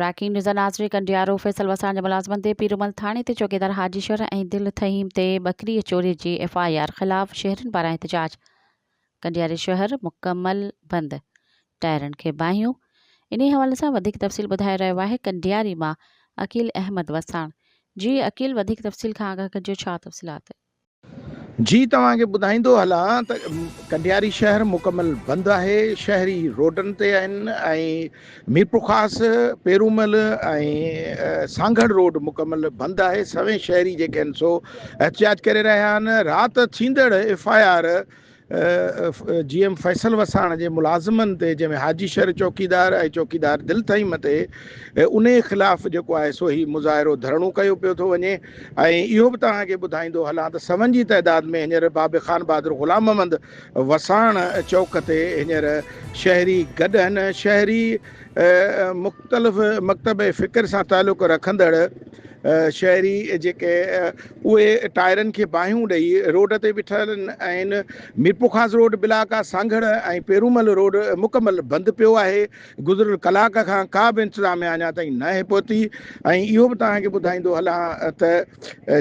Breaking news नाज़री Kandiaro Faisal Wassan जे मुलाज़िमनि ते पीरूमल थाणे ते चौकीदार हाजीश्वर ऐं दिल थहीम ते बकरी चोरी जी FIR ख़िलाफ़ शहरनि पारां एहतजाज। कंडियारी शहर मुकमल बंद, टायरनि खे बाहियूं। इन हवाले सां वधीक तफ़सील ॿुधाए रहियो आहे कंडियारी मां अकील अहमद वसाण। जी अकील, वधीक तफ़सील खां आगाह कजो, छा तफ़सीलात? जी तव्हांखे ॿुधाईंदो हलां त कंडियारी शहर मुकमल बंदि आहे। शहरी रोडनि ते आहिनि ऐं मीरपुर ख़ासि, पेरूमल ऐं सांगड़ रोड मुकमल बंदि आहे। सभई शहरी जेके आहिनि सो एहतिजाज करे रहिया आहिनि। राति थींदड़ FIR GM फैसल वसाण जे मुलाज़िमनि ते, जंहिंमें हाजीशर चौकीदार ऐं चौकीदार दिल थईम ते, उन ख़िलाफ़ जेको आहे सो ही मुज़ाहिरो धरणो कयो पियो थो वञे। ऐं इहो बि तव्हांखे ॿुधाईंदो हलां त सवनि जी तइदाद में हींअर बाबे ख़ान बहादुर ग़ुलाम मोहम्मद वसाण चौक ते हींअर शहरी गॾु आहिनि। शहरी मुख़्तलिफ़ मकतब फ़िक्र सां तालुक़ु रखंदड़ शहरी जेके उहे टायरनि खे बाहियूं ॾेई रोड ते बीठल आहिनि। मीरपुर ख़ासि रोड बिलाका, सांगड़ ऐं पेरूमल रोड मुकमल बंदि पियो आहे। गुज़िरियल कलाक खां का बि इंतिज़ामिया अञा ताईं न आहे पहुती। ऐं इहो बि तव्हांखे ॿुधाईंदो हलां त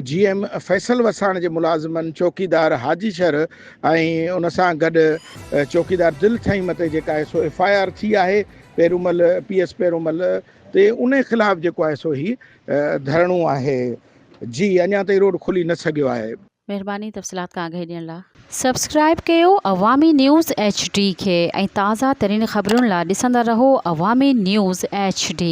GM फैसल वसाण जे मुलाज़िमनि, चौकीदार हाजीशर ऐं उन सां गॾु चौकीदार दिल थईम ते जेका आहे सो FIR थी आहे पेरूमल PS पेरूमल ते, उन ख़िलाफ़ जेको आहे सो ही धरणो आहे। जी अञा ताईं रोड खुली न सघियो आहे। महिरबानी तफ़सीलात खां आगाही ॾियण लाइ। सब्सक्राइब कयो अवामी न्यूज़ HD खे ऐं ताज़ा तरीन ख़बरुनि लाइ ॾिसंदा रहो अवामी न्यूज़ HD।